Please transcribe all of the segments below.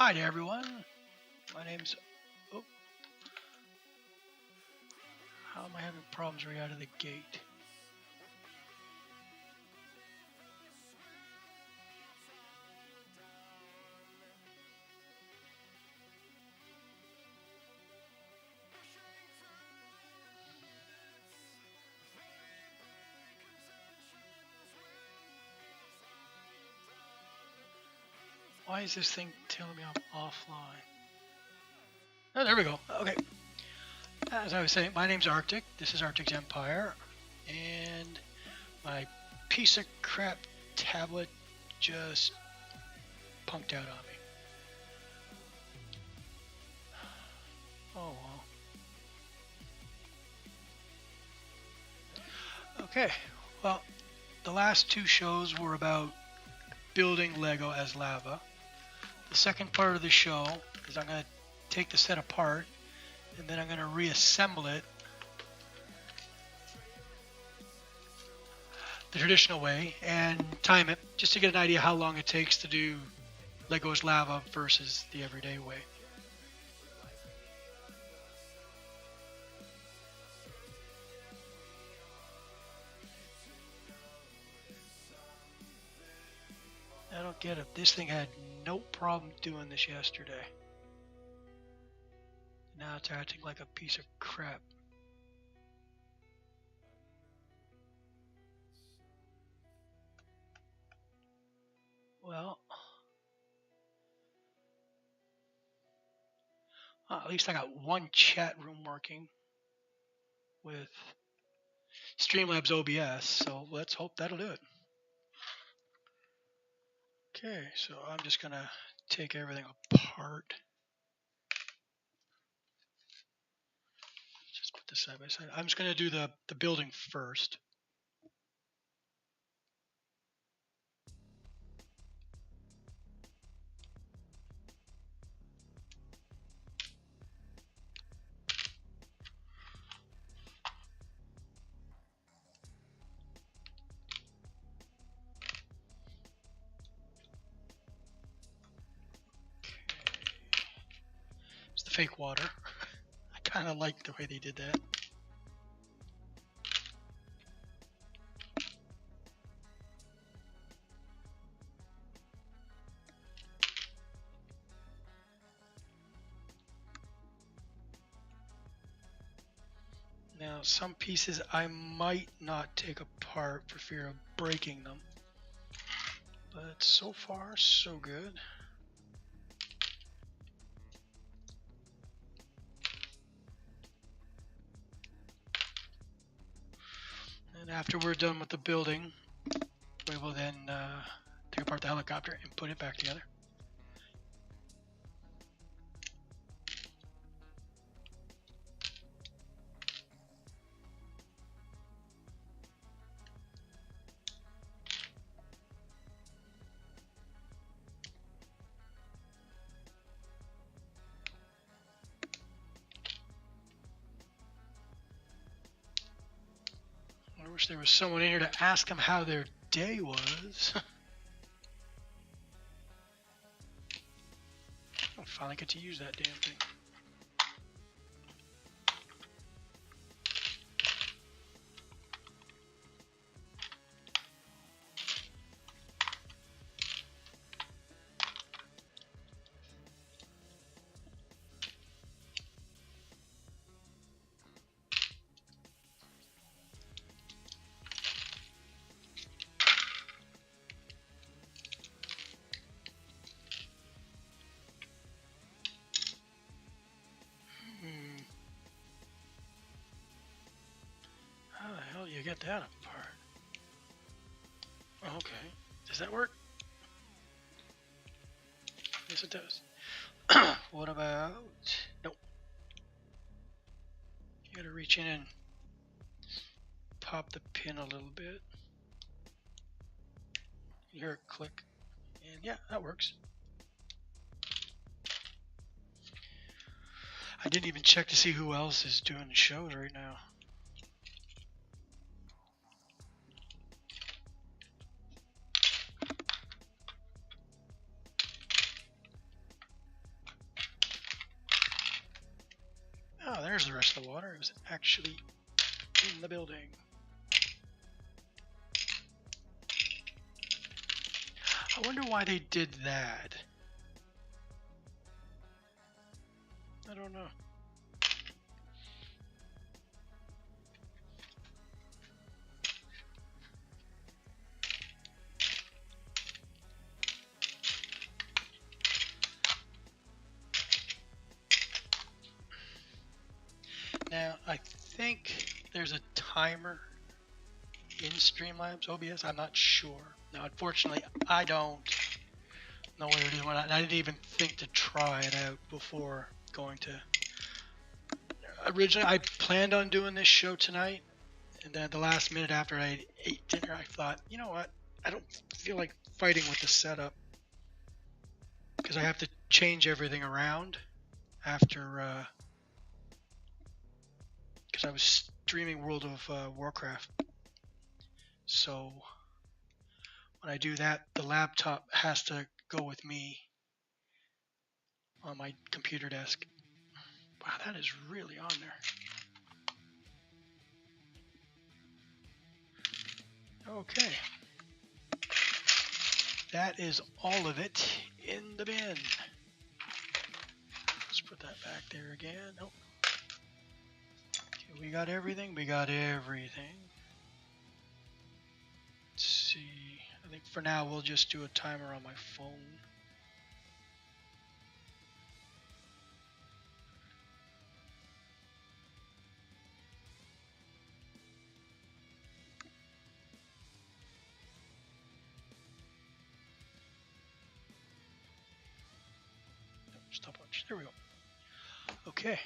Hi there, everyone. My name's. Oh, how am I having problems right out of the gate? Why is this thing telling me I'm offline? Oh, there we go. Okay. As I was saying, my name's Arctic. This is Arctic's Empire. And my piece of crap tablet just punked out on me. Oh, well. Okay. Well, the last two shows were about building Lego as lava. The second part of the show is I'm going to take the set apart and then I'm going to reassemble it the traditional way and time it just to get an idea how long it takes to do Lego as lava versus the everyday way. I don't get it. This thing had no problem doing this yesterday. Now it's acting like a piece of crap. Well, at least I got one chat room working with Streamlabs OBS, so let's hope that'll do it. Okay, so I'm just gonna take everything apart. Just put this side by side. I'm just gonna do the building first. It's the fake water. I kind of like the way they did that. Now, some pieces I might not take apart for fear of breaking them, but so far, so good. And after we're done with the building, we will then take apart the helicopter and put it back together. I wish there was someone in here to ask them how their day was. I'll finally get to use that damn thing. How the hell do you get that apart? Oh, okay. Does that work? Yes, it does. What about... Nope. You gotta reach in and pop the pin a little bit. You hear it click. And yeah, that works. I didn't even check to see who else is doing the shows right now. there's the rest of the water. It was actually in the building. I wonder why they did that. I don't know. Now, I think there's a timer in Streamlabs OBS. I'm not sure. Now, unfortunately, I don't know what it is. I didn't even think to try it out before going to. Originally, I planned on doing this show tonight, and then at the last minute after I ate dinner, I thought, you know what? I don't feel like fighting with the setup because I have to change everything around after. Because I was streaming World of Warcraft. So when I do that, the laptop has to go with me on my computer desk. Wow, that is really on there. Okay. That is all of it in the bin. Let's put that back there again. Nope. Okay, we got everything. We got everything. Let's see. I think for now we'll just do a timer on my phone. Stopwatch. There we go. Okay.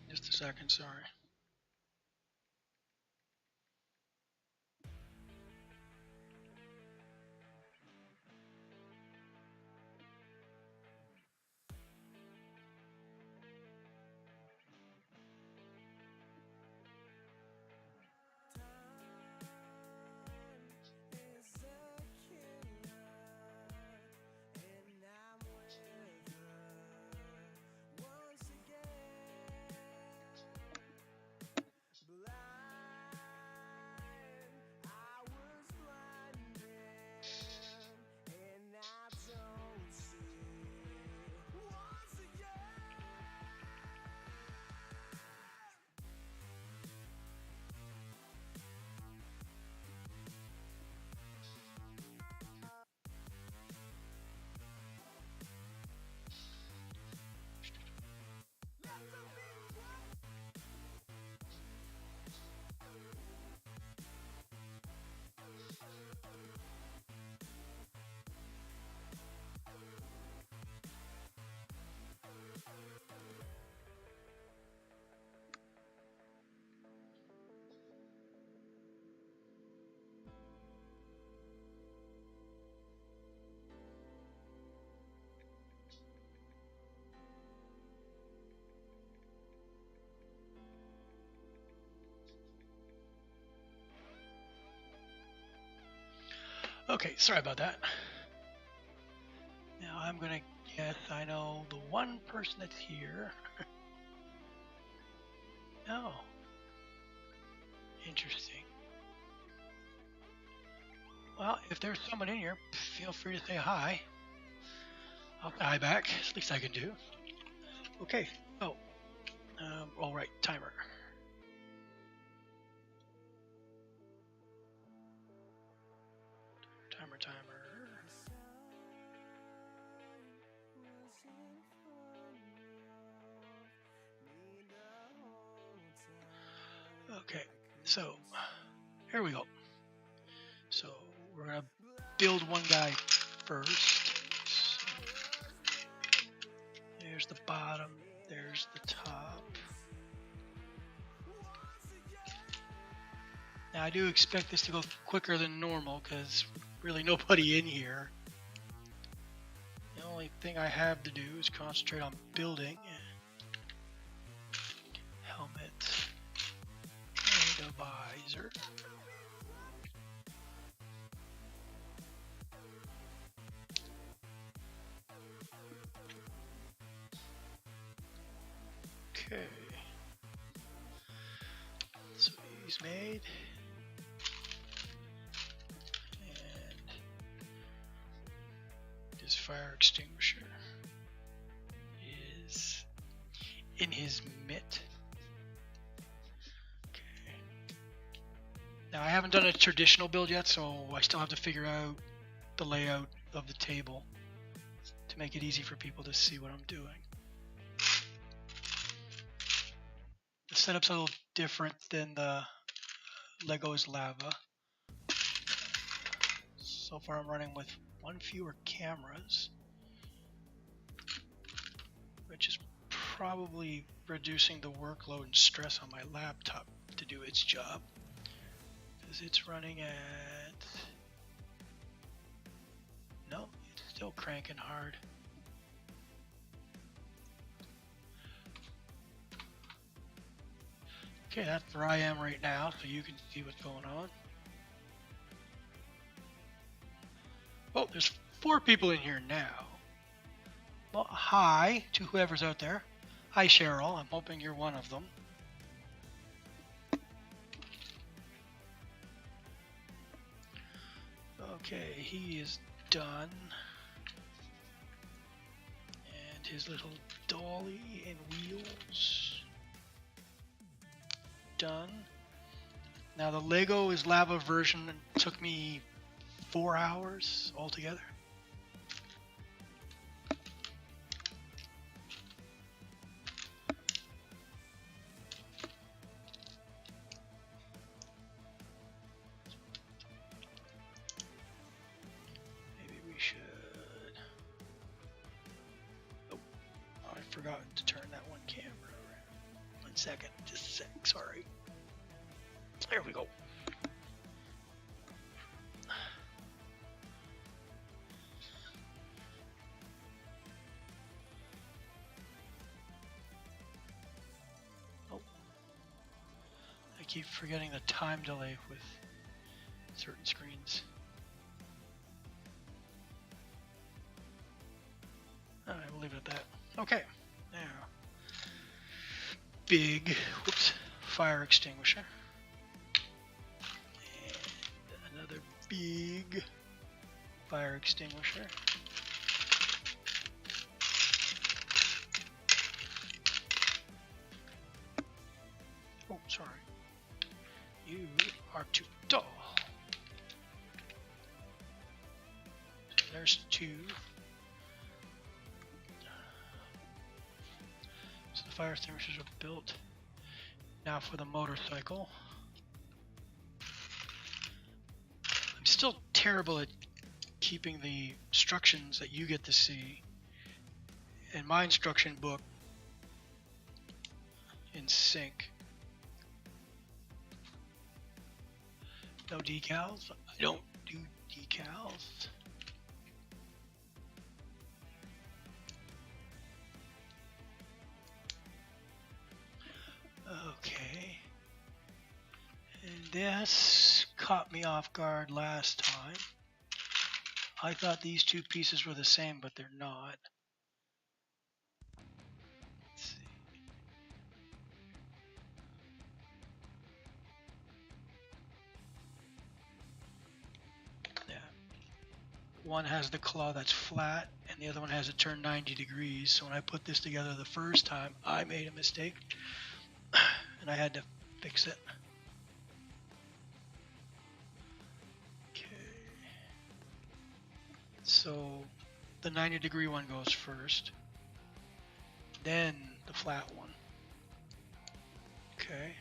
Just a second, sorry. Okay, sorry about that. Now I'm gonna guess I know the one person that's here. Oh, interesting. Well, if there's someone in here, feel free to say hi. I'll say hi back. It's the least I can do. Okay. Oh, all right. Timer. Timer. Okay. So here we go. So we're gonna build one guy first. There's the bottom. There's the top. Now I do expect this to go quicker than normal because really nobody in here. The only thing I have to do is concentrate on building. Helmet and a visor. Okay. So he's made. And his fire extinguisher is in his mitt. Okay. Now I haven't done a traditional build yet, so I still have to figure out the layout of the table to make it easy for people to see what I'm doing. The setup's a little different than the Lego's Lava. So far I'm running with one fewer cameras, which is probably reducing the workload and stress on my laptop to do its job, because it's running at, no, it's still cranking hard. Okay, that's where I am right now, so you can see what's going on. Oh, there's 4 people in here now. Well, hi to whoever's out there. Hi, Cheryl. I'm hoping you're one of them. Okay, he is done. And his little dolly and wheels. Done. Now the Lego is Lava version took me 4 hours altogether. Maybe we should. Oh, I forgot to turn that one camera around. 1 second, just a sec, sorry. There we go. Oh, I keep forgetting the time delay with certain screens. Alright, we'll leave it at that. Okay, now, big, whoops, fire extinguisher. And another big fire extinguisher. Oh, sorry. You are too dull. So there's 2. So the fire extinguishers are built. Now for the motorcycle. I'm still terrible at keeping the instructions that you get to see in my instruction book in sync. No decals. I don't do decals. Okay. And this caught me off guard last time. I thought these 2 pieces were the same, but they're not. Let's see. Yeah. One has the claw that's flat, and the other one has it turned 90 degrees. So when I put this together the first time, I made a mistake, and I had to fix it. So the 90-degree one goes first, then the flat one. Okay.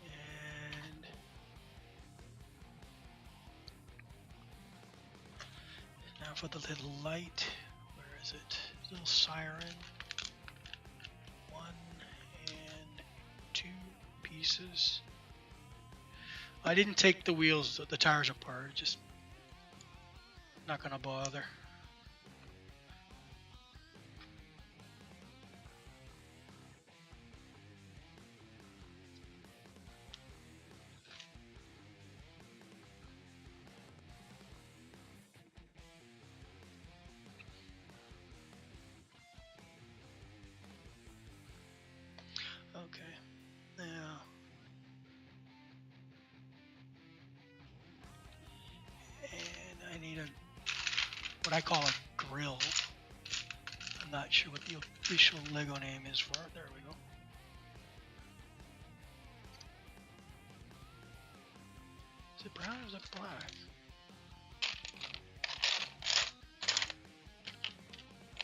And now for the little light, where is it? Little siren. 1 and 2 pieces. I didn't take the wheels, the tires apart, just Not gonna bother. Okay, now and I need a what I call a grill. I'm not sure what the official Lego name is for it. There we go. Is it brown or is it black?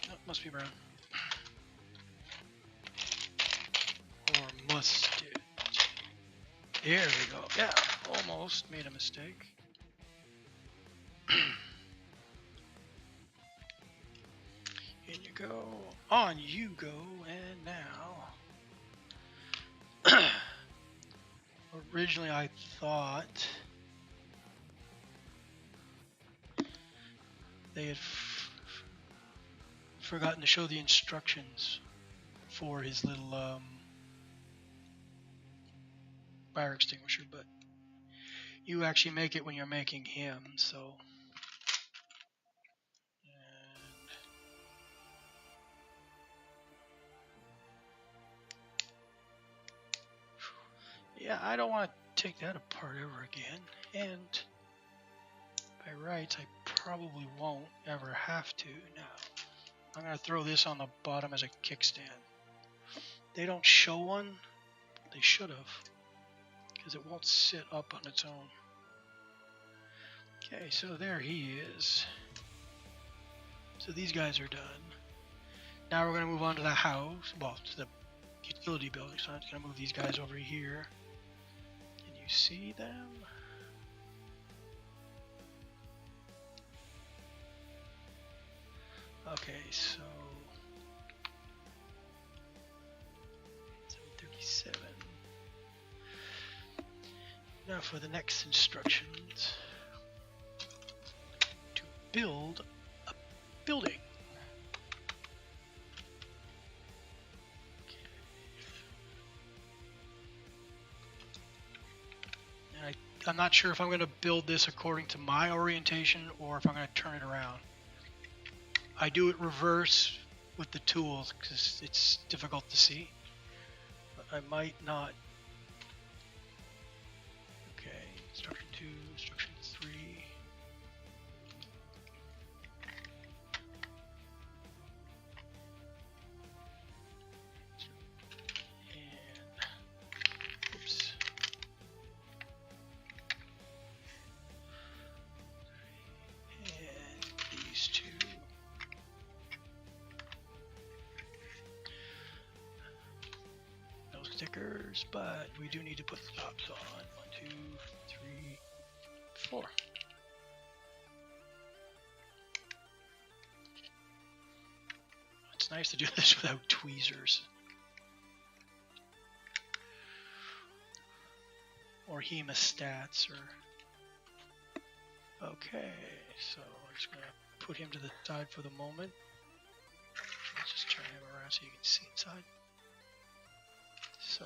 No, it must be brown. Or mustard. There we go. Yeah, almost made a mistake. In you go. On you go. And now. Originally I thought they had forgotten to show the instructions for his little fire extinguisher, but you actually make it when you're making him, so. And yeah, I don't want to take that apart ever again, and by rights I probably won't ever have to now. I'm going to throw this on the bottom as a kickstand. They don't show one, they should have, because it won't sit up on its own. Okay, so there he is. So these guys are done. Now we're going to move on to the house, well, to the utility building. So I'm just going to move these guys over here. Can you see them? Okay, so 737. Now for the next instructions. To build a building. And I'm not sure if I'm going to build this according to my orientation or if I'm going to turn it around. I do it reverse with the tools because it's difficult to see, but I might not. Okay, instruction 2, instruction 3. And, oops. And these two. Stickers, but we do need to put the tops on. 1, 2, 3, 4. It's nice to do this without tweezers or hemostats or. Okay, so we're just gonna put him to the side for the moment. Let's just turn him around so you can see inside. So,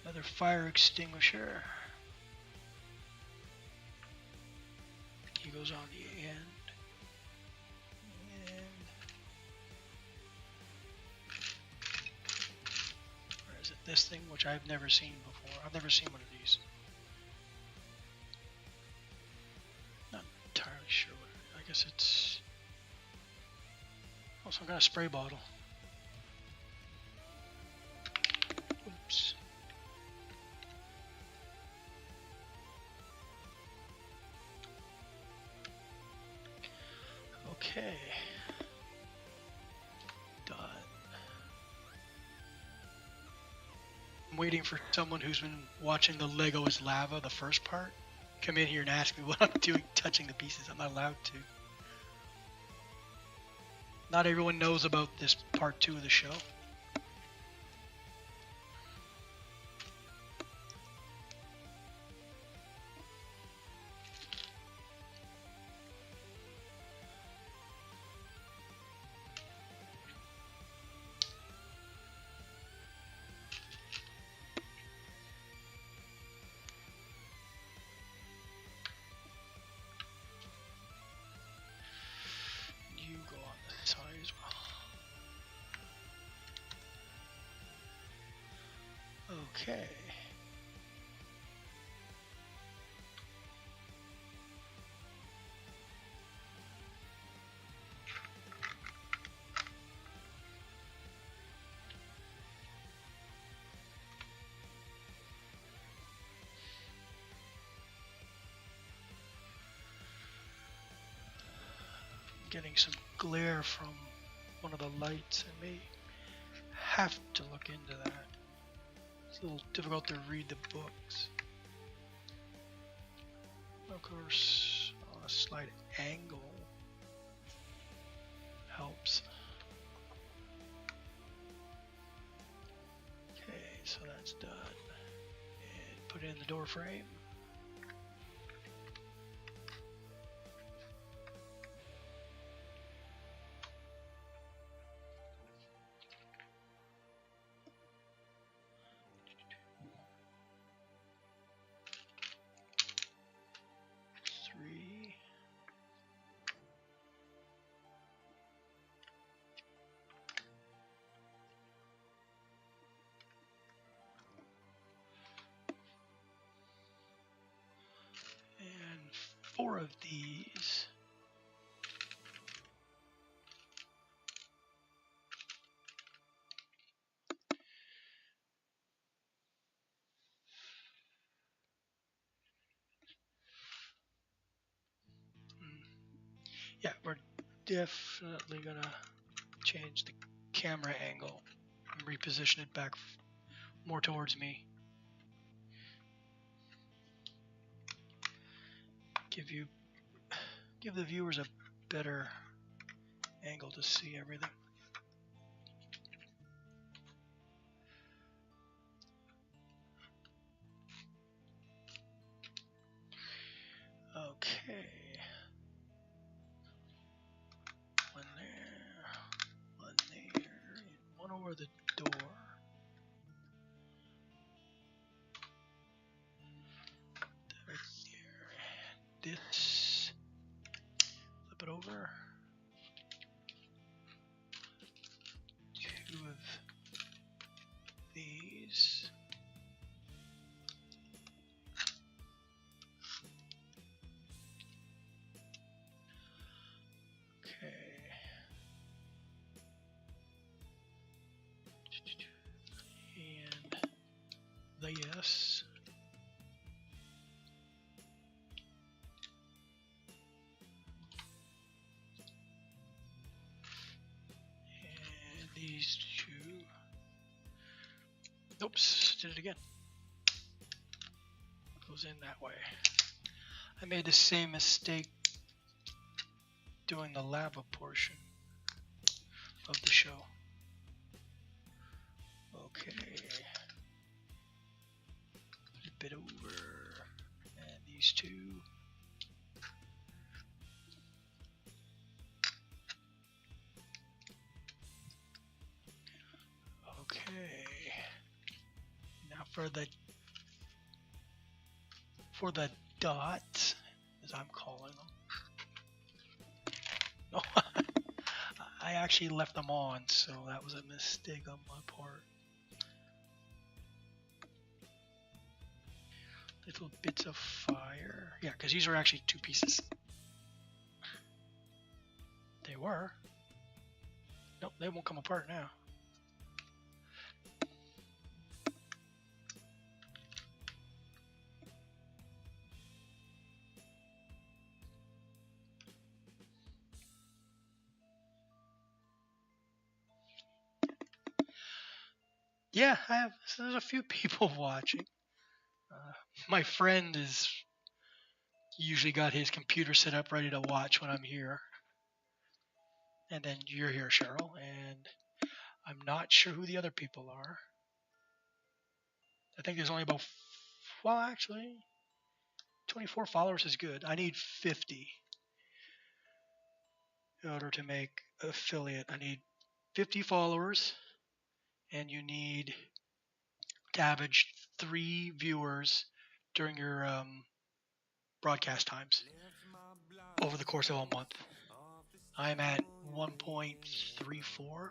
another fire extinguisher. He goes on the end. And where is it? This thing, which I've never seen before. I've never seen one of these. Not entirely sure what I guess it's. Oh, some kind of spray bottle. Oops. Okay. Done. I'm waiting for someone who's been watching the Lego is Lava, the first part, come in here and ask me what I'm doing touching the pieces. I'm not allowed to. Not everyone knows about this part 2 of the show. Okay. Getting some glare from one of the lights. I may have to look into that. It's a little difficult to read the books. Of course, a slight angle helps. Okay, so that's done. And put in the door frame. And 4 of these. Yeah, we're definitely gonna change the camera angle and reposition it back more towards me. Give the viewers a better angle to see everything. Okay. One there, one there, and one over the door. Right there. This. Flip it over. 2 of these. Okay. And the yes. And these 2. Oops, did it again. Goes in that way. I made the same mistake doing the lava portion of the show. Okay. Flip it over. And these 2. Okay. Now for the dots, as I'm calling them. No, I actually left them on, so that was a mistake on my part. Little bits of fire. Yeah, because these are actually 2 pieces. They were. Nope, they won't come apart now. Yeah, so there's a few people watching. My friend is usually got his computer set up ready to watch when I'm here. And then you're here, Cheryl, and I'm not sure who the other people are. I think there's only about, well, actually, 24 followers is good. I need 50 in order to make affiliate. I need 50 followers, and you need to average 3 viewers during your broadcast times over the course of a month. I'm at 1.34,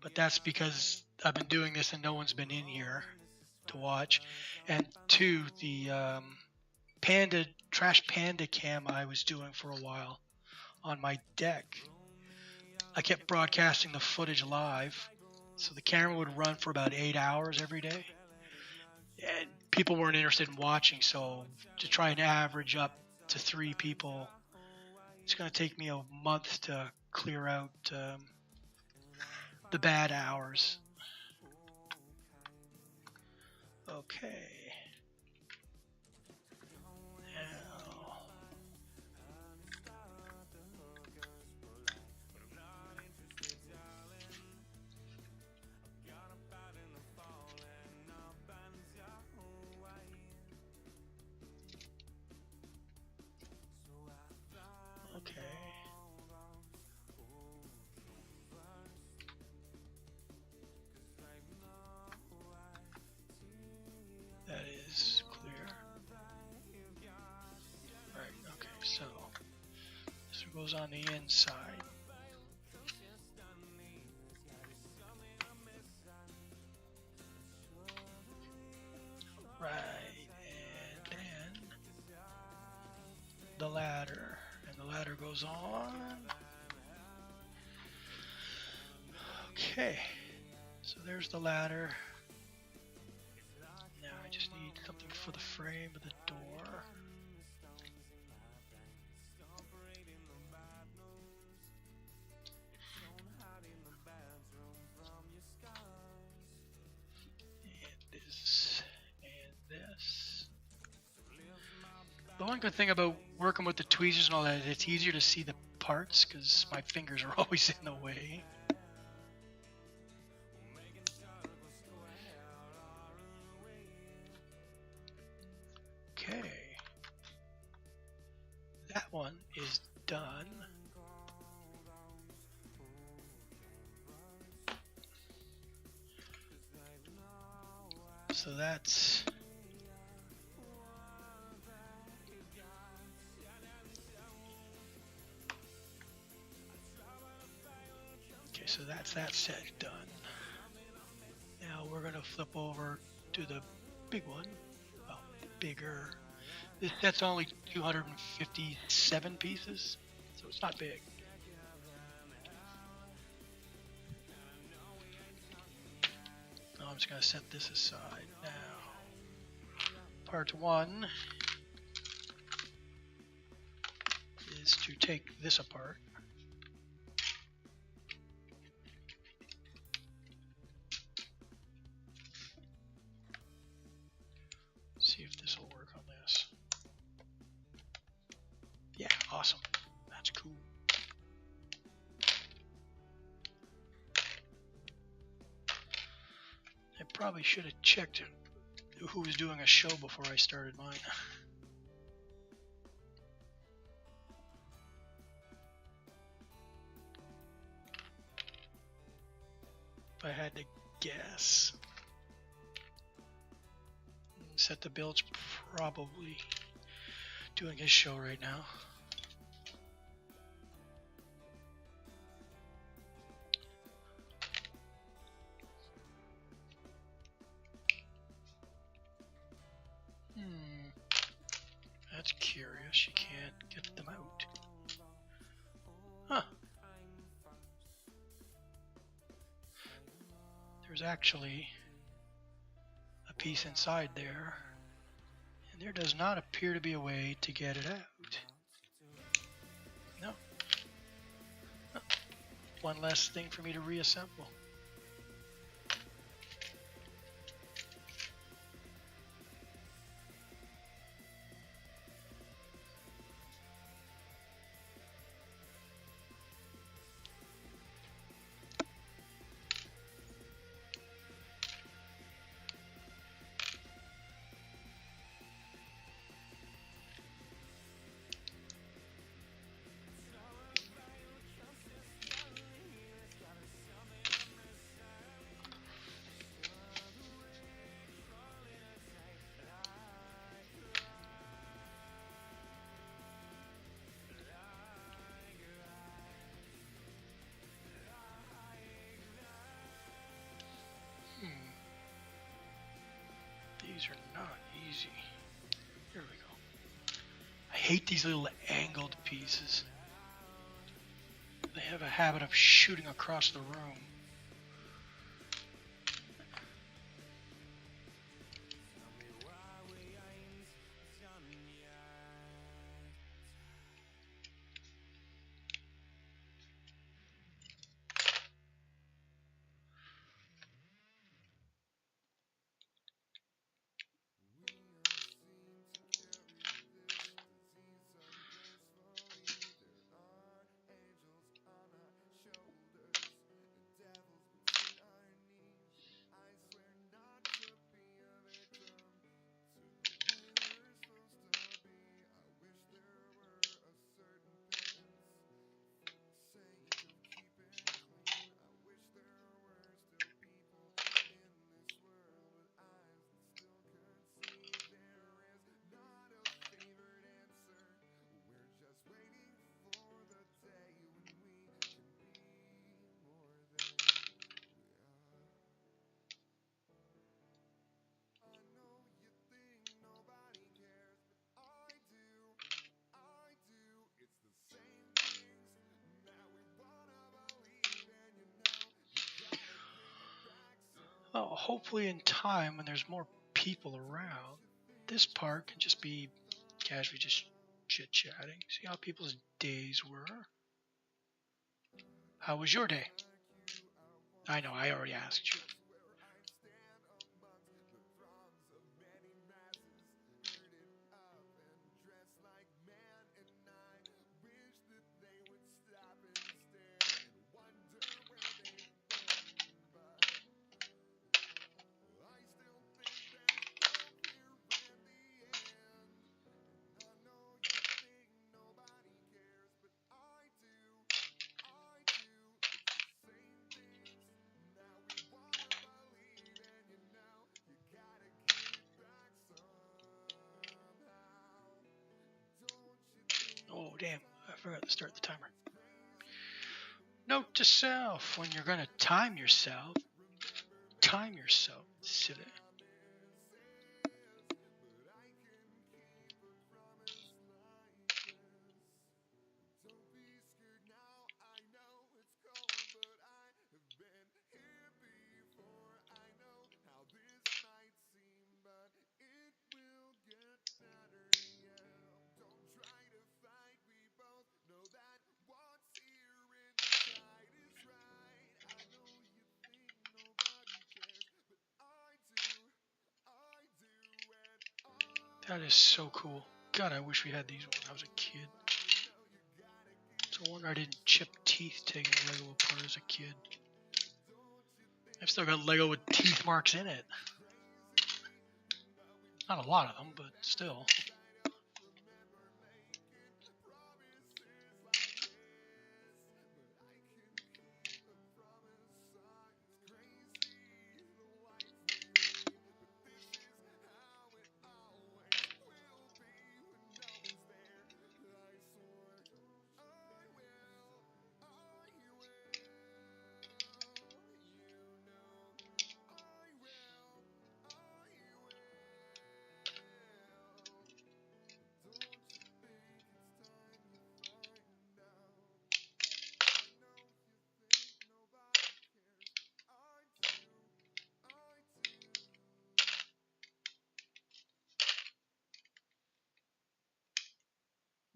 but that's because I've been doing this and no one's been in here. to watch, and two, the trash panda cam I was doing for a while on my deck. I kept broadcasting the footage live, so the camera would run for about 8 hours every day, and people weren't interested in watching. So to try and average up to 3 people, it's going to take me a month to clear out the bad hours. Okay. Now, okay. That is clear. Right, okay, so this goes on the inside. Right, and then the ladder, and the ladder goes on. Okay, so there's the ladder. Now I just need something for the frame of the door. And this, and this. The one good thing about working with the tweezers and all that, it's easier to see the parts because my fingers are always in the way. Okay, that one is done. So that's okay, so that's that set done. Now we're gonna flip over to the big one. Well, bigger. This set's only 257 pieces, so it's not big. I'm just going to set this aside now. Part 1 is to take this apart. See if this will work on this. Yeah, awesome. That's cool. I probably should have checked who was doing a show before I started mine. If I had to guess, Set the Build's probably doing his show right now. That's curious. You can't get them out. Huh. There's actually a piece inside there, and there does not appear to be a way to get it out. No. Oh. One less thing for me to reassemble. easy. Here we go. I hate these little angled pieces. They have a habit of shooting across the room. Well, hopefully in time when there's more people around, this part can just be casually just chit-chatting. See how people's days were. How was your day? I know, I already asked you. Oh, damn. I forgot to start the timer. Note to self, when you're going to time yourself, silly. That is so cool. God, I wish we had these when I was a kid. It's a wonder I didn't chip teeth taking Lego apart as a kid. I've still got Lego with teeth marks in it. Not a lot of them, but still.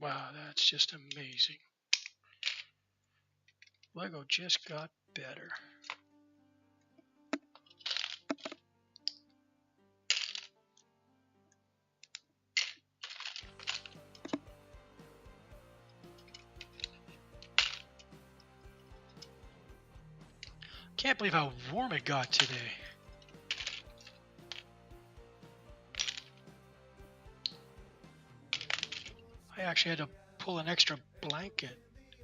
Wow, that's just amazing. Lego just got better. Can't believe how warm it got today. I actually had to pull an extra blanket.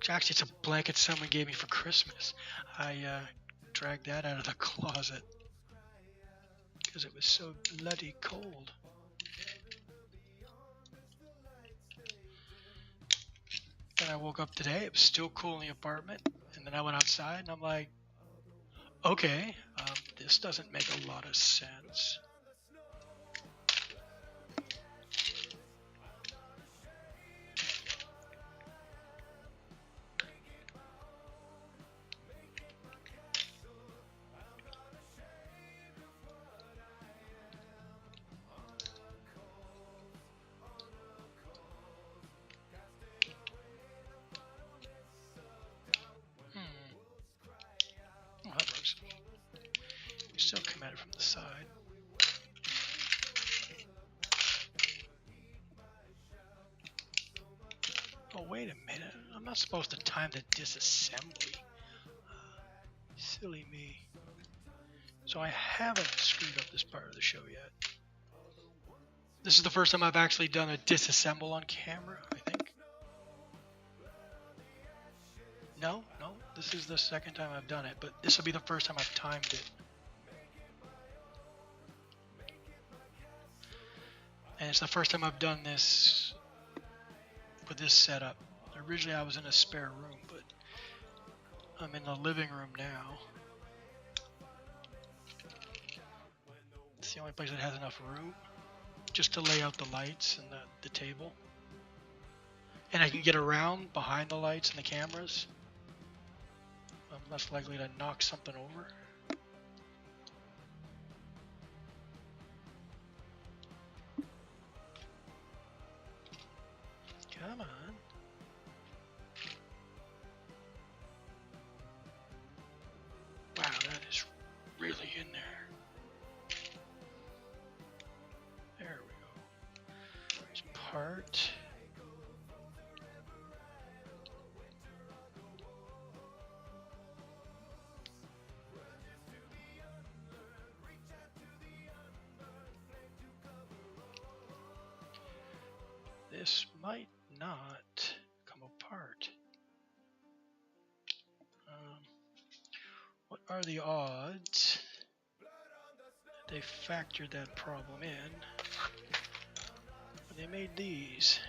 Actually, it's a blanket someone gave me for Christmas. I dragged that out of the closet because it was so bloody cold. Then I woke up today, it was still cool in the apartment, and then I went outside and I'm like, okay, this doesn't make a lot of sense. wait a minute. I'm not supposed to time the disassembly. Silly me. So I haven't screwed up this part of the show yet. This is the first time I've actually done a disassemble on camera, I think. No, this is the second time I've done it, but this will be the first time I've timed it. And it's the first time I've done this with this setup. Originally I was in a spare room, but I'm in the living room now. It's the only place that has enough room just to lay out the lights and the table. And I can get around behind the lights and the cameras. I'm less likely to knock something over. Come on. Wow, that is really in there. There we go. There's part. This might not come apart. What are the odds that they factored that problem in when they made these?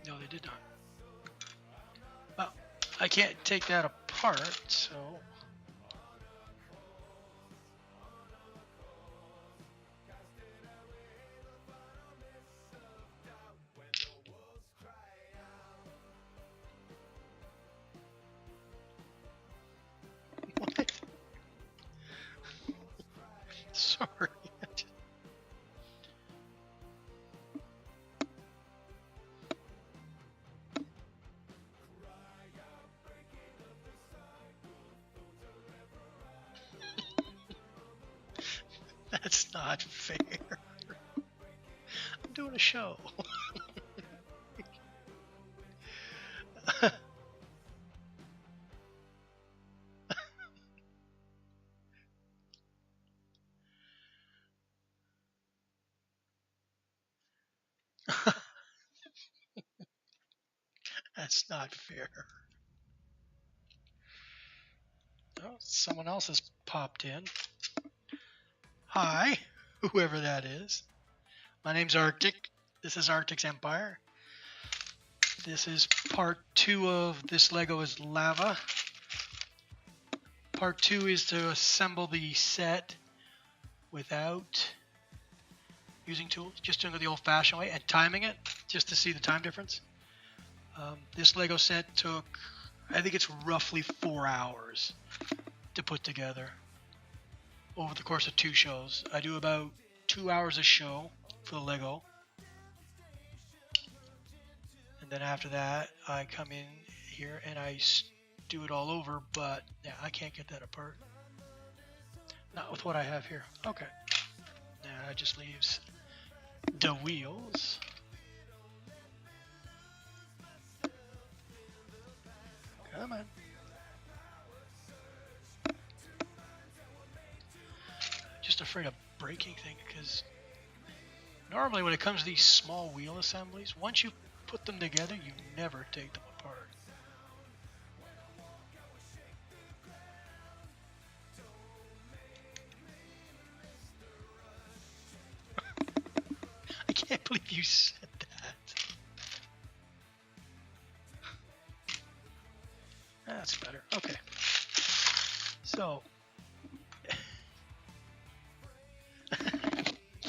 No, they did not. Well, I can't take that apart, so... What? Sorry. That's not fair. I'm doing a show. That's not fair. Oh, someone else has popped in. Hi, whoever that is. My name's Arctic. This is Arctic's Empire. This is part 2 of This Lego is Lava. Part 2 is to assemble the set without using tools, just doing it the old-fashioned way and timing it just to see the time difference. This Lego set took, I think it's roughly 4 hours to put together over the course of 2 shows. I do about 2 hours a show for the Lego. And then after that, I come in here and I do it all over, but yeah, I can't get that apart. Not with what I have here. Okay. Now it just leaves the wheels. Come on. Just afraid of breaking things because normally when it comes to these small wheel assemblies, once you put them together, you never take them apart. I can't believe you said that. That's better. Okay. So,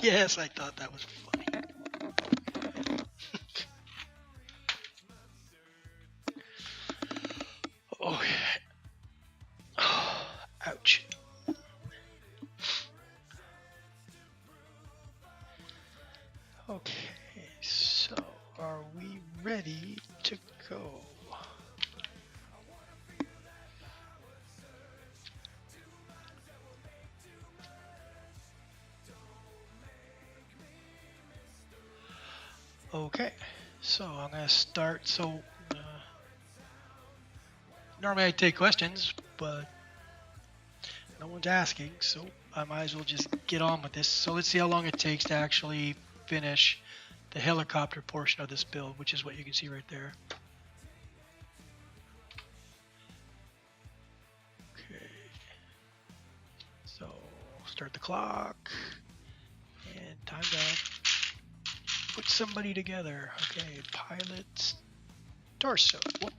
yes, I thought that was funny. Okay. Oh, ouch. Okay, so are we ready to go? Okay, so I'm gonna start. So normally I take questions, but no one's asking, so I might as well just get on with this. So let's see how long it takes to actually finish the helicopter portion of this build, which is what you can see right there. Okay, so start the clock, and time to put somebody together. Okay, pilot torso. Whoop.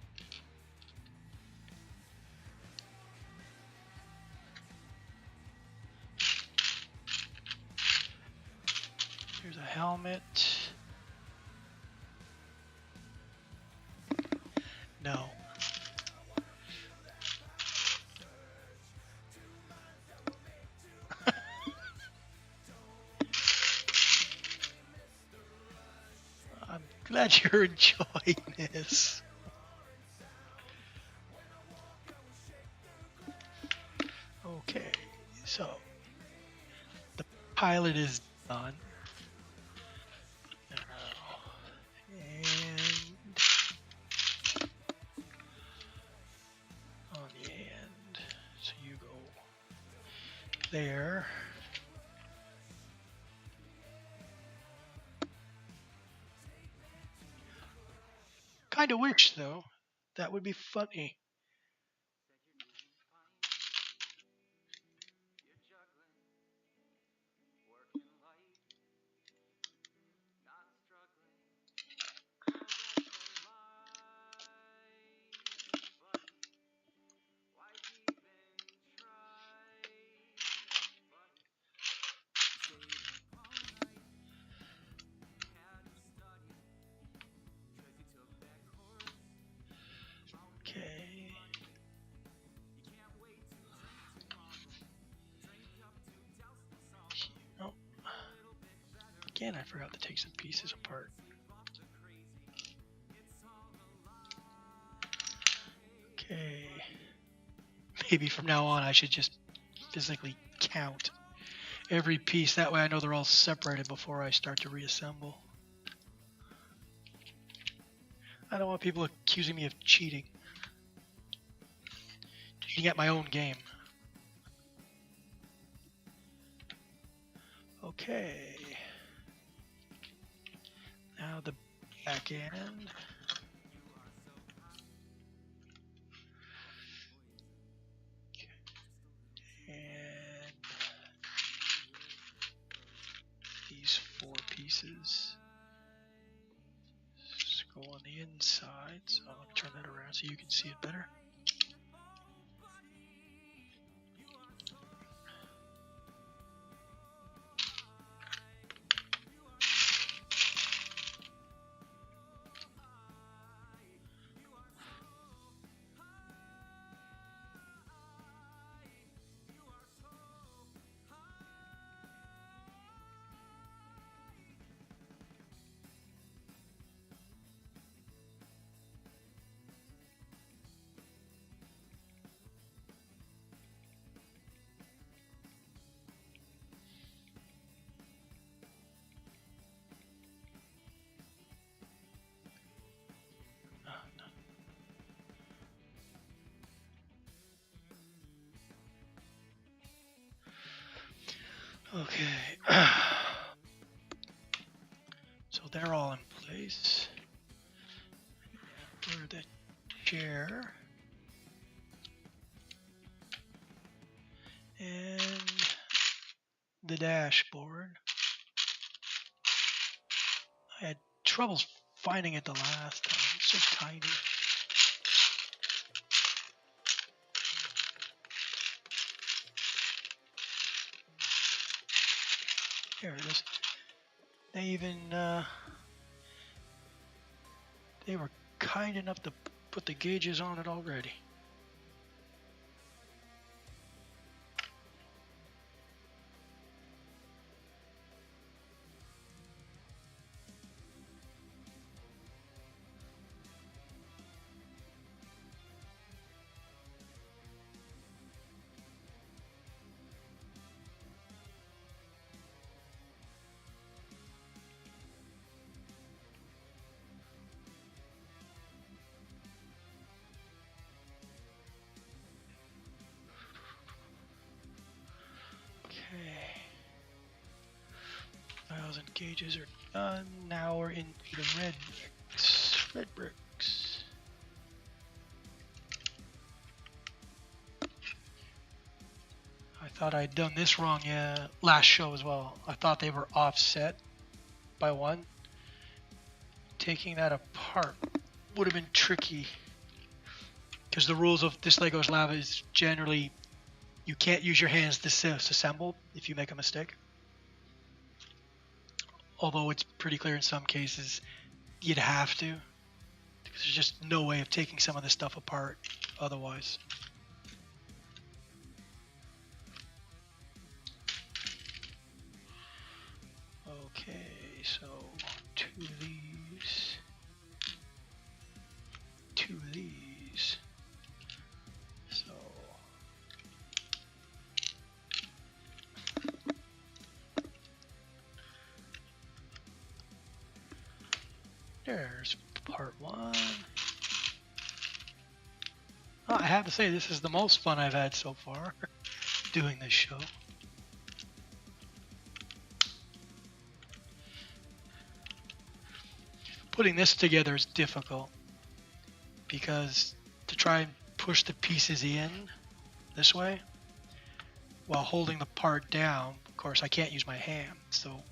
Here's a helmet. No. I'm glad you're enjoying this. Okay, so the pilot is done. And on the end, so you go there. Kind of wish, though, that would be funny. Okay. Oh, again, I forgot to take some pieces apart. Okay. Maybe from now on I should just physically count every piece. That way I know they're all separated before I start to reassemble. I don't want people accusing me of cheating. Cheating at my own game. Okay. Now the back end. And these 4 pieces just go on the inside. So I'll turn that around so you can see it better. Okay. So they're all in place. For the chair. And the dashboard. I had troubles finding it the last time. It's so tiny. There it is. They even they were kind enough to put the gauges on it already. 1,000 gauges are done. Now we're into the red bricks. Red bricks. I thought I'd done this wrong last show as well. I thought they were offset by 1. Taking that apart would have been tricky because the rules of this Legos Lava is generally you can't use your hands to disassemble if you make a mistake. Although it's pretty clear in some cases you'd have to, because there's just no way of taking some of this stuff apart otherwise. Okay, so 2 of these, 2 of these, so there's part 1. Oh, I have to say this is the most fun I've had so far doing this show. Putting this together is difficult because to try and push the pieces in this way while holding the part down, of course I can't use my hand, so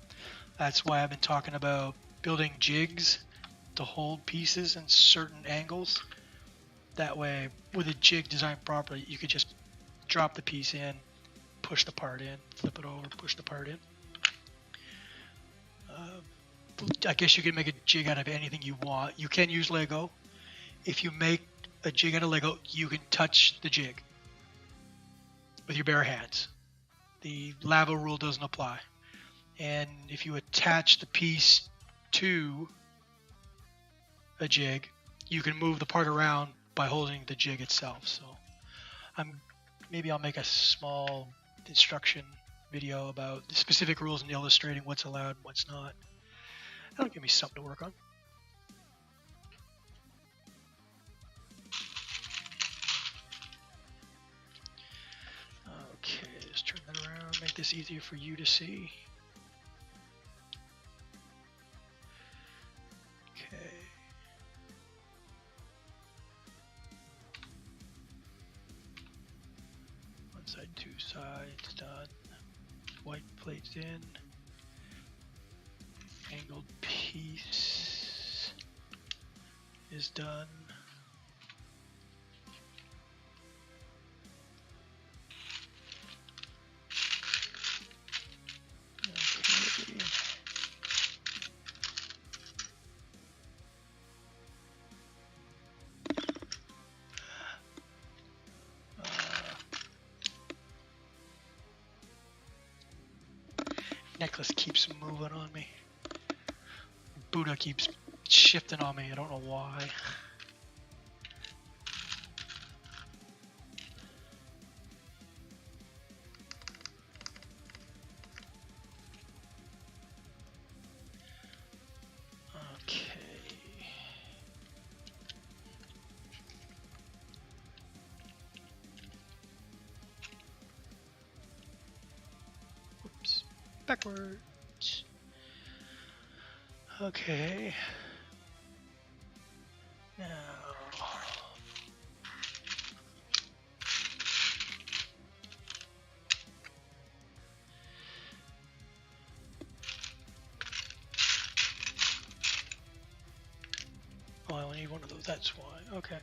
that's why I've been talking about building jigs to hold pieces in certain angles. That way, with a jig designed properly, you could just drop the piece in, push the part in, flip it over, push the part in. I guess you can make a jig out of anything you want. You can use Lego. If you make a jig out of Lego, you can touch the jig with your bare hands. The lava rule doesn't apply. And if you attach the piece to a jig, you can move the part around by holding the jig itself. So maybe I'll make a small instruction video about the specific rules and illustrating what's allowed and what's not. That'll give me something to work on. Okay, let's turn that around, make this easier for you to see. Okay. One side, 2 sides, done. White plates in. Angled piece is done. Okay. Necklace keeps moving on me. Buddha keeps shifting on me. I don't know why. Okay. Whoops. Backwards. Okay. Now. Oh, I only need one of those, that's why. Okay.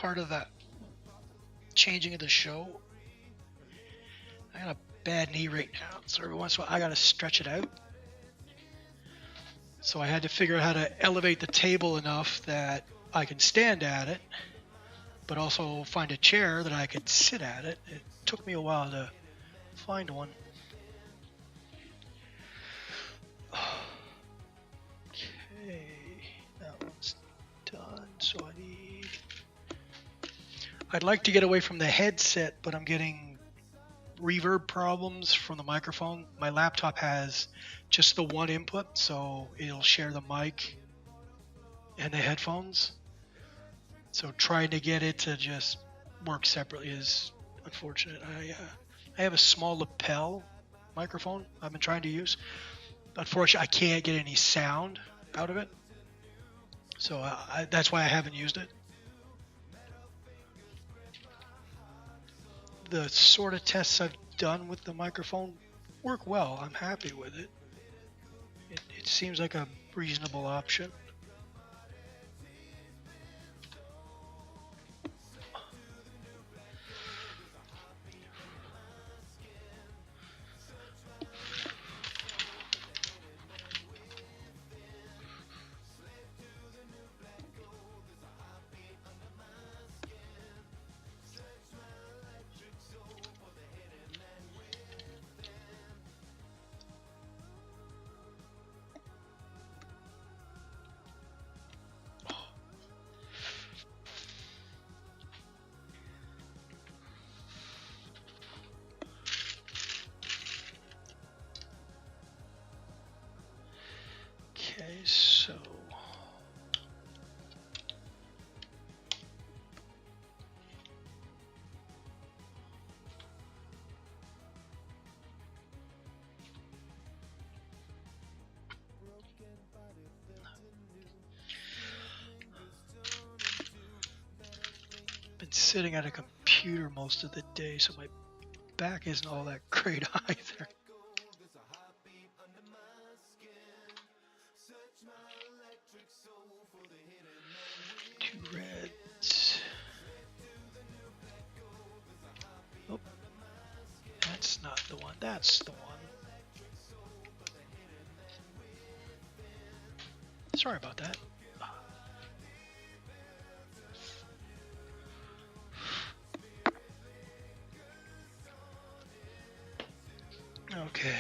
part of that changing of the show. I got a bad knee right now, so every once in a while I gotta stretch it out. So I had to figure out how to elevate the table enough that I can stand at it, but also find a chair that I could sit at it. It took me a while to find one. Okay, that one's done. So I'd like to get away from the headset, but I'm getting reverb problems from the microphone. My laptop has just the one input, so it'll share the mic and the headphones. So trying to get it to just work separately is unfortunate. I have a small lapel microphone I've been trying to use. Unfortunately, I can't get any sound out of it. So that's why I haven't used it. The sort of tests I've done with the microphone work well. I'm happy with it. It seems like a reasonable option. Okay, so been sitting at a computer most of the day, so my back isn't all that great either. Two reds. Oh, that's not the one. That's the one. Sorry about that. Okay.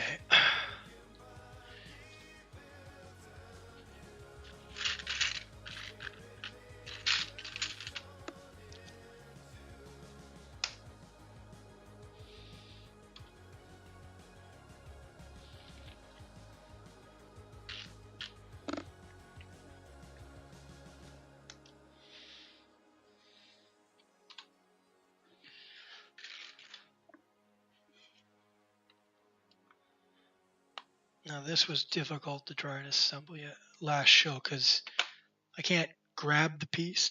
Now this was difficult to try and assemble yet last show because I can't grab the piece.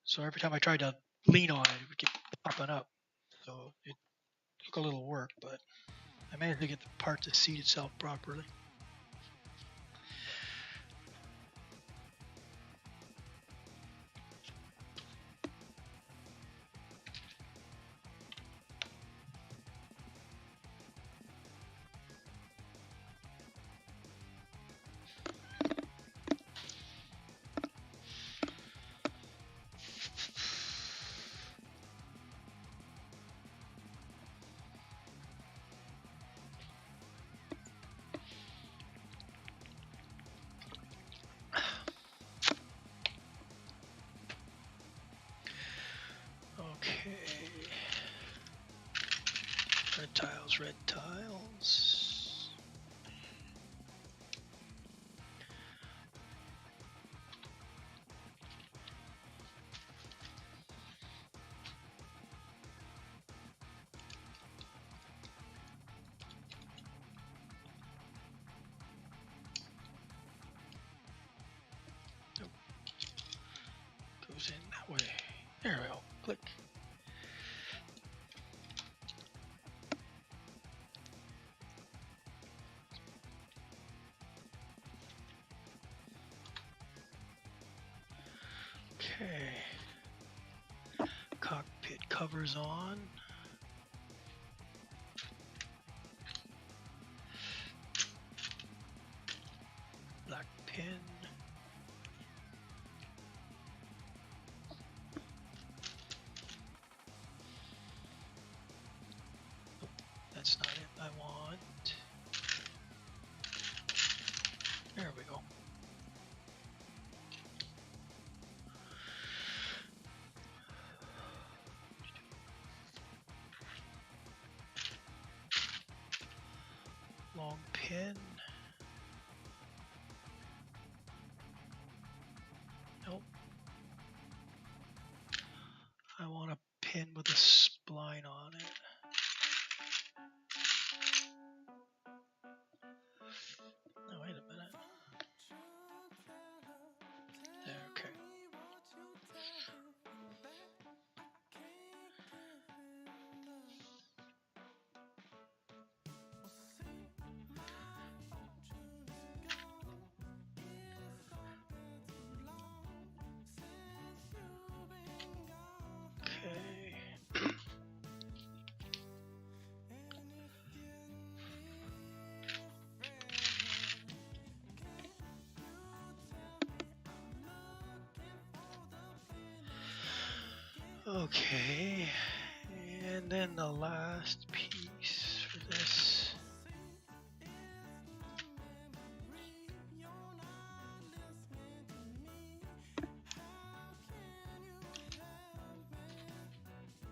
So every time I tried to lean on it, it would keep popping up. So it took a little work, but I managed to get the part to seat itself properly. Okay. Red tiles, red tiles. Nope. Goes in that way. There we go. Click. Okay. Cockpit covers on. Black pin. Oh, that's not it I want. There we go. Long pin. Nope. I want a pin with a spline on it. Oh, wait a minute. There, okay. Okay. Okay, and then the last piece for this.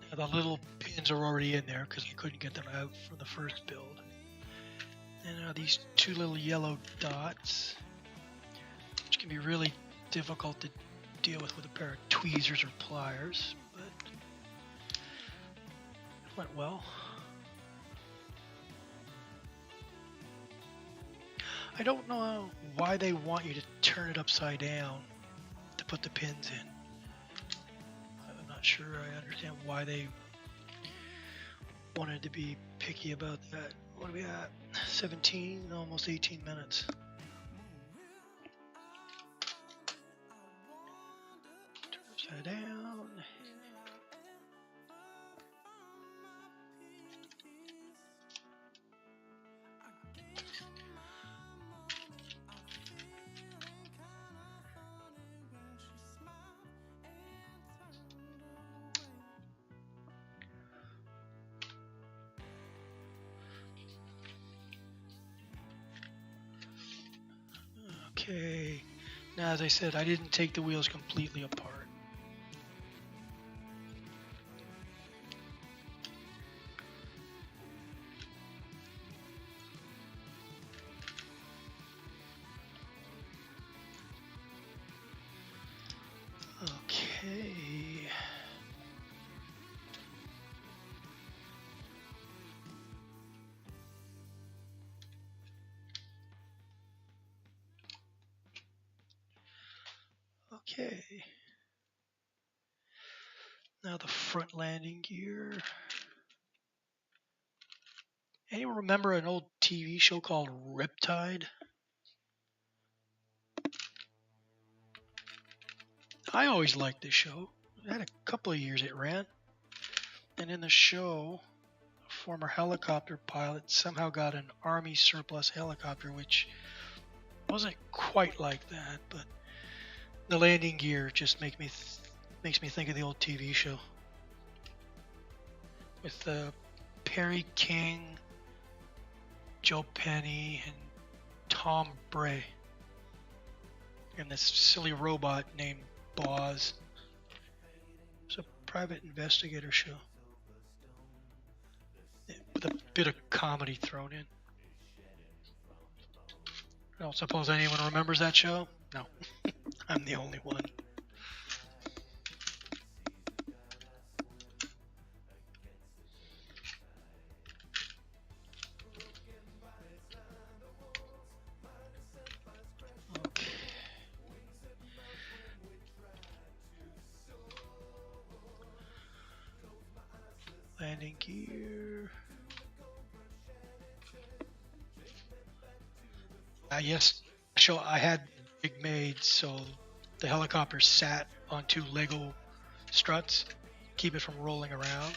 Now the little pins are already in there because I couldn't get them out from the first build. And now these two little yellow dots, which can be really difficult to deal with a pair of tweezers or pliers, but it went well. I don't know why they want you to turn it upside down to put the pins in. I'm not sure I understand why they wanted to be picky about that. What are we at? 17, almost 18 minutes. Turn upside down. Okay, now as I said, I didn't take the wheels completely apart. Okay. Okay. Now the front landing gear. Anyone remember an old TV show called Riptide? I always liked this show. It had a couple of years it ran. And in the show, a former helicopter pilot somehow got an Army surplus helicopter, which wasn't quite like that, but the landing gear just makes me think of the old TV show with Perry King, Joe Penny, and Tom Bray, and this silly robot named Boz. It's a private investigator show with a bit of comedy thrown in. I don't suppose anyone remembers that show? No, I'm the only one. Okay. Landing gear. Yes, show I had big made, so the helicopter sat on two Lego struts, keep it from rolling around.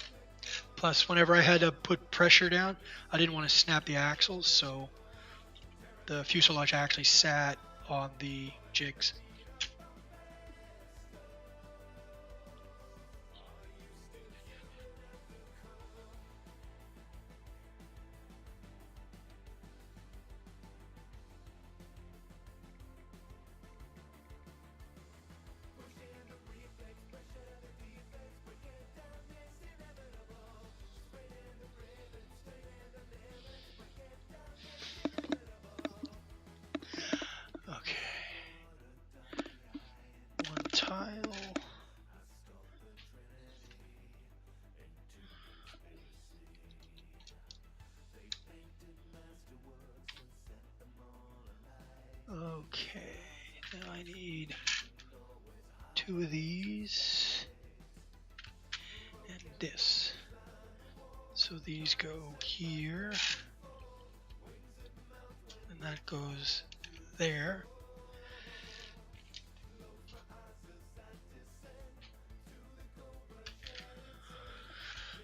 Plus, whenever I had to put pressure down, I didn't want to snap the axles, so the fuselage actually sat on the jigs. Okay. One tile. Okay, now I need two of these and this. So these go here, and that goes there.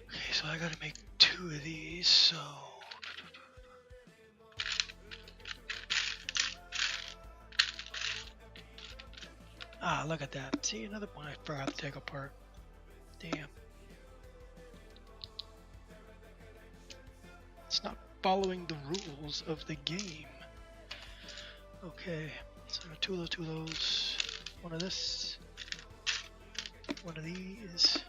Okay, so I gotta make two of these, so look at that. See, another one I forgot to take apart. Damn. It's not following the rules of the game. Okay, so two of those, one of this, one of these,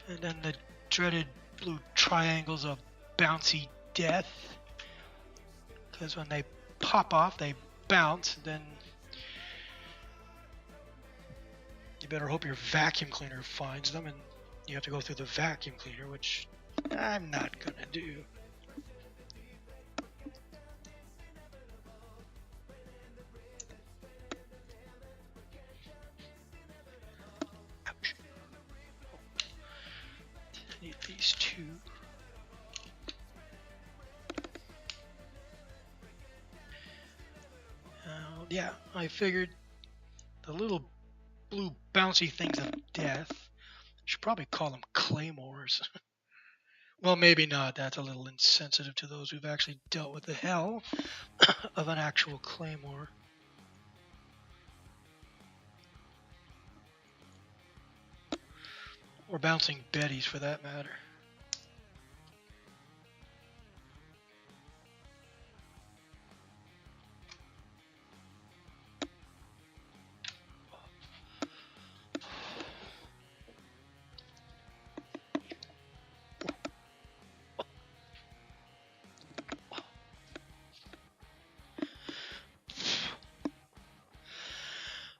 and then the dreaded blue triangles of bouncy death. Because when they pop off, they bounce, then you better hope your vacuum cleaner finds them, and you have to go through the vacuum cleaner, which I'm not gonna do. Ouch. I need these two. Yeah, I figured the little blue bouncy things of death, I should probably call them claymores. Well, maybe not. That's a little insensitive to those who've actually dealt with the hell of an actual claymore. Or bouncing Bettys, for that matter.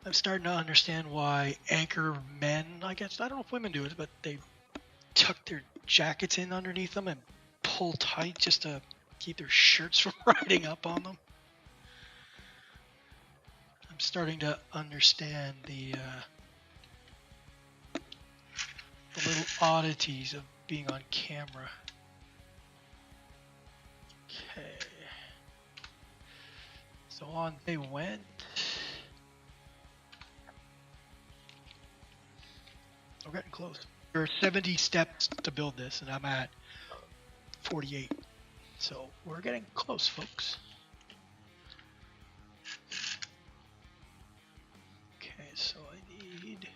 I'm starting to understand why anchor men, I guess, I don't know if women do it, but they tuck their jackets in underneath them and pull tight just to keep their shirts from riding up on them. I'm starting to understand the little oddities of being on camera. Okay. So on they went. We're getting close. There are 70 steps to build this, and I'm at 48. So we're getting close, folks. Okay, so I need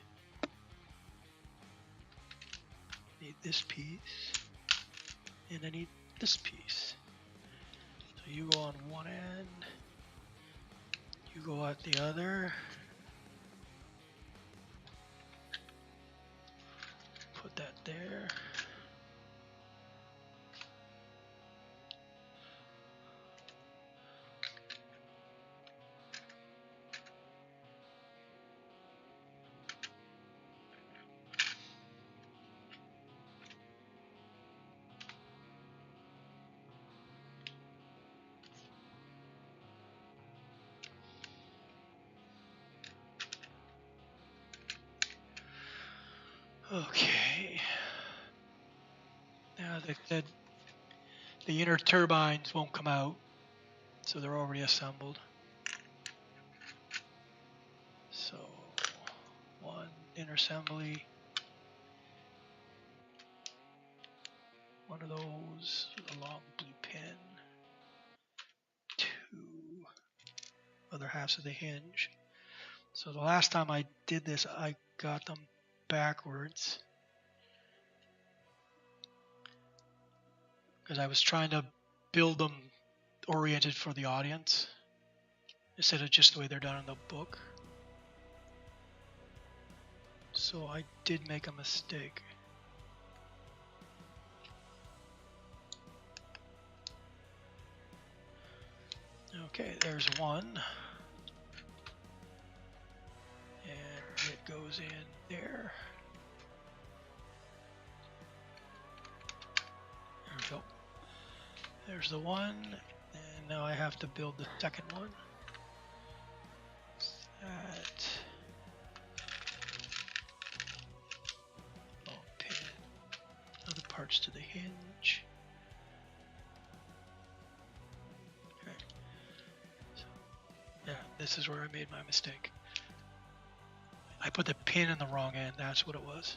this piece, and I need this piece. So you go on one end, you go at the other. Put that there. Okay. Now they said the inner turbines won't come out, so they're already assembled. So So one inner assembly, one of those, a long blue pin, two other halves of the hinge. So the last time I did this, I got them backwards because I was trying to build them oriented for the audience instead of just the way they're done in the book. So I did make a mistake. Okay, there's one. And it goes in there. There we go. There's the one. And now I have to build the second one. That. Long pin. Other parts to the hinge. Okay. So, yeah, this is where I made my mistake. I put the pin in the wrong end, that's what it was.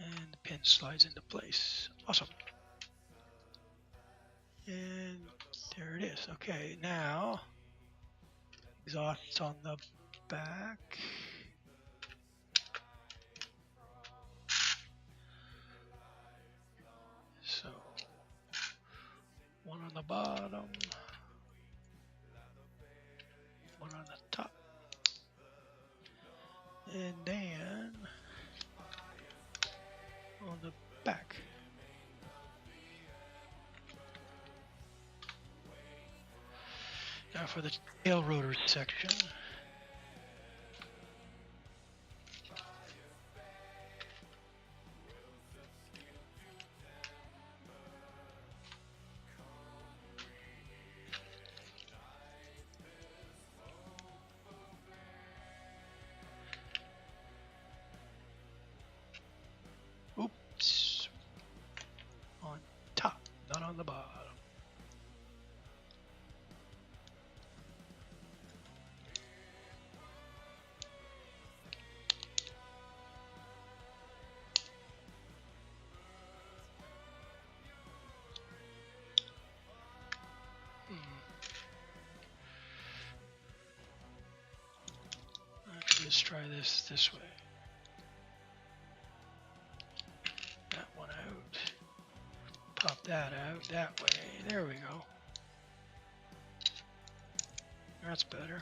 And the pin slides into place. Awesome. And there it is. Okay, now exhaust on the back. So one on the bottom, one on the top, and then on the back. Now for the tail rotor section. Oops. On top, not on the bottom. Let's try this way. That one out. Pop that out that way. There we go. That's better.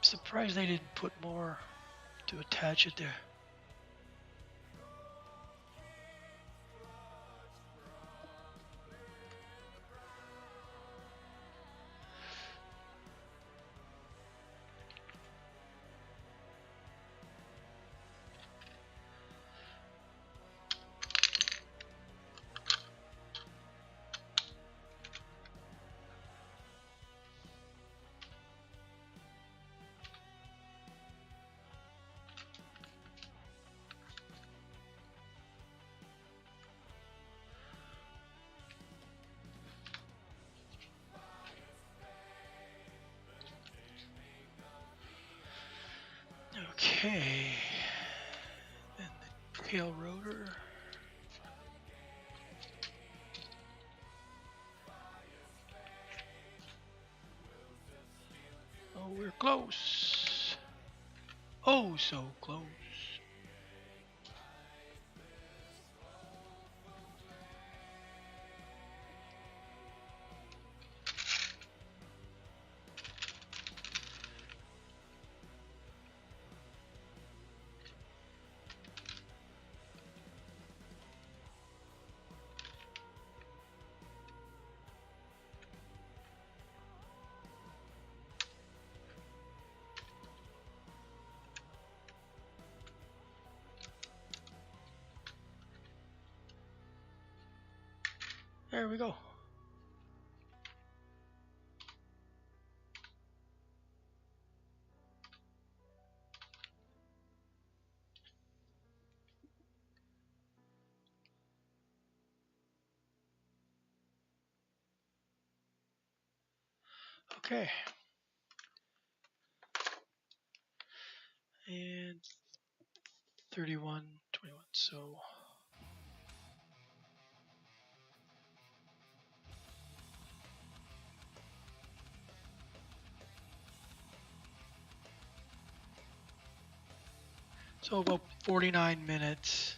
Surprised they didn't put more to attach it there. Okay, and the tail rotor. close. Oh, so close. There we go. Okay. And 31, 21. So about 49 minutes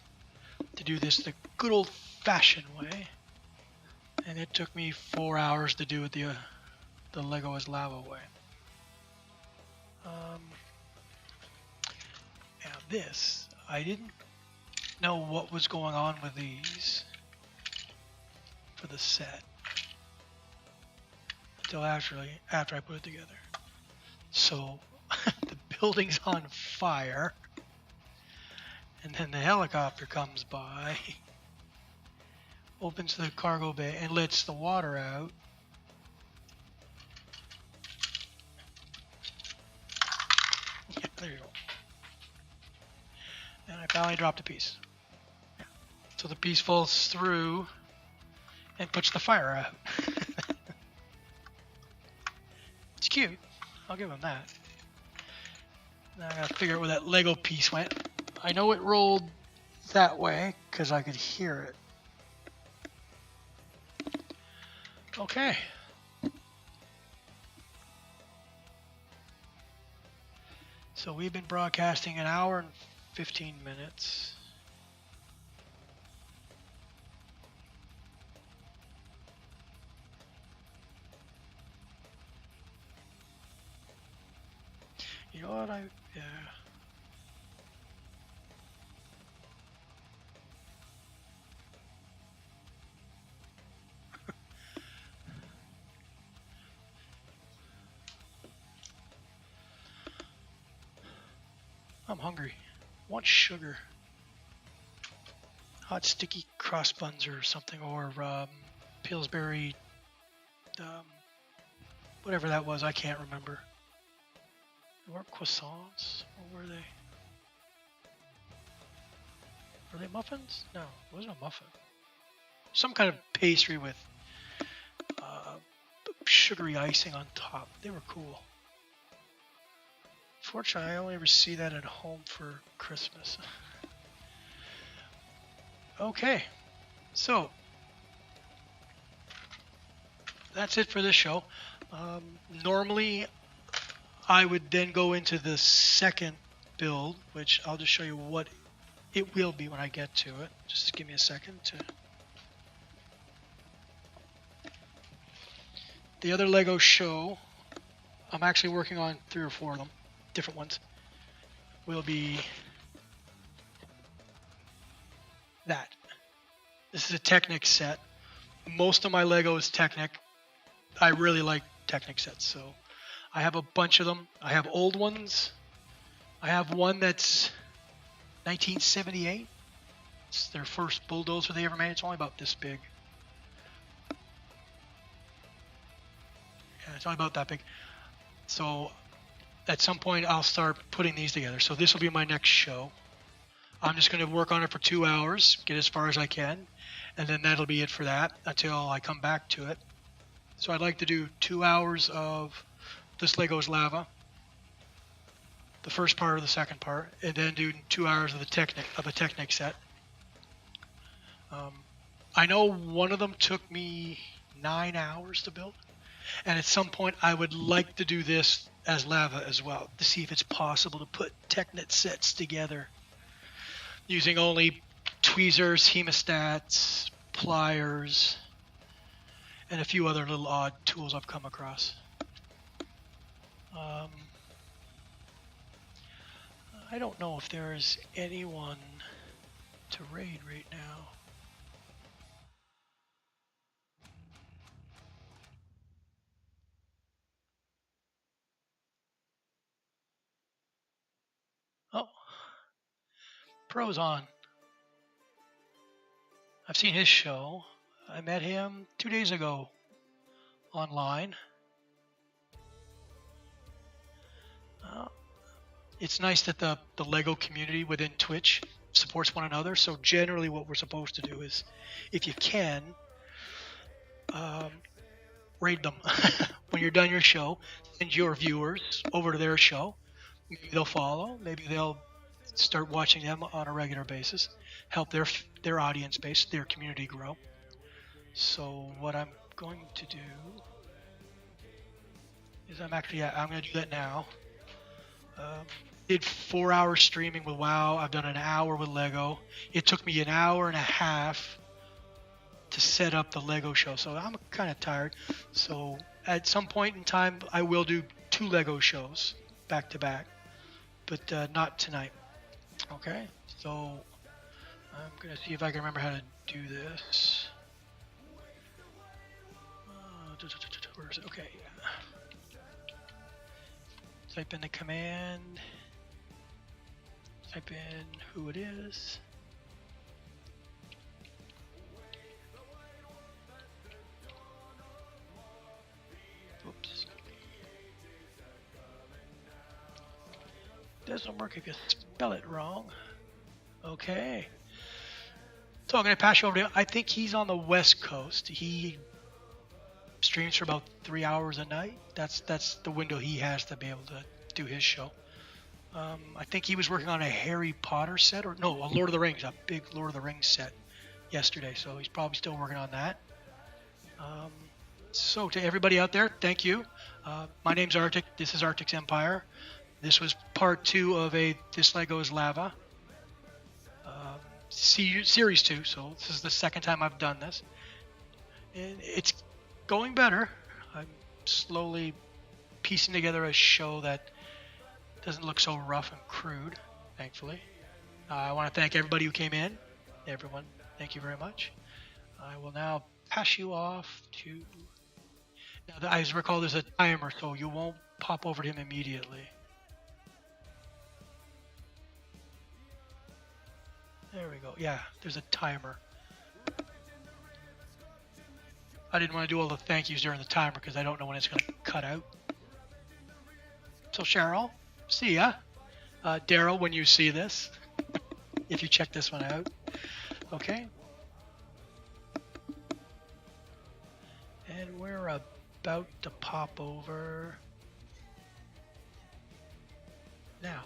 to do this the good old-fashioned way, and it took me 4 hours to do it the Lego as lava way. Now this, I didn't know what was going on with these for the set until after I put it together. So the building's on fire, and then the helicopter comes by, opens the cargo bay and lets the water out. Yeah, there you go. And I finally dropped a piece. So the piece falls through and puts the fire out. It's cute. I'll give him that. Now I gotta figure out where that Lego piece went. I know it rolled that way because I could hear it. Okay. So we've been broadcasting an hour and 15 minutes. You know what? Yeah. I'm hungry. I want sugar. Hot sticky cross buns or something, or Pillsbury, whatever that was. I can't remember. They weren't croissants. What were they? Were they muffins? No, it wasn't a muffin. Some kind of pastry with sugary icing on top. They were cool. Fortunately, I only ever see that at home for Christmas. Okay, so that's it for this show. Normally, I would then go into the second build, which I'll just show you what it will be when I get to it. Just give me a second to... The other Lego show, I'm actually working on 3 or 4 of them, different ones, will be that. This is a Technic set. Most of my Lego is Technic. I really like Technic sets, so I have a bunch of them. I have old ones. I have one that's 1978. It's their first bulldozer they ever made. It's only about this big. Yeah, it's only about that big. So at some point I'll start putting these together. So this will be my next show. I'm just going to work on it for 2 hours, get as far as I can, and then that'll be it for that until I come back to it. So I'd like to do 2 hours of this Lego's Lava, the first part or the second part, and then do 2 hours of the Technic set. I know one of them took me 9 hours to build, and at some point I would like to do this as lava as well to see if it's possible to put Technet sets together using only tweezers, hemostats, pliers, and a few other little odd tools I've come across. I don't know if there is anyone to raid right now. Oh, Pro's on. I've seen his show. I met him 2 days ago online. It's nice that the Lego community within Twitch supports one another. So generally what we're supposed to do is, if you can, raid them. When you're done your show, send your viewers over to their show. Maybe they'll follow. Maybe they'll start watching them on a regular basis. Help their audience base, their community grow. So what I'm going to do is I'm going to do that now. Did 4 hours streaming with WoW. I've done an hour with Lego. It took me an hour and a half to set up the Lego show, so I'm kind of tired. So at some point in time, I will do 2 Lego shows back to back, but not tonight. Okay, so I'm gonna see if I can remember how to do this. Where is it? Okay. Type in the command. Type in who it is. Oops. Doesn't work if you spell it wrong. Okay. So I'm going to pass you over to him. I think he's on the West Coast. He streams for about 3 hours a night. That's the window he has to be able to do his show. I think he was working on a Harry Potter set, a Lord of the Rings, a big Lord of the Rings set yesterday. So he's probably still working on that. So to everybody out there, thank you. My name's Arctic. This is Arctic's Empire. This was part 2 of This Lego is Lava series 2. So this is the second time I've done this, and it's going better. I'm slowly piecing together a show that doesn't look so rough and crude, thankfully. I want to thank everybody who came in. Everyone, thank you very much. I will now pass you off to... Now, I recall there's a timer, so you won't pop over to him immediately. There we go. Yeah, there's a timer. I didn't want to do all the thank yous during the timer because I don't know when it's going to cut out. So Cheryl, see ya. Daryl, when you see this, if you check this one out. Okay. And we're about to pop over now.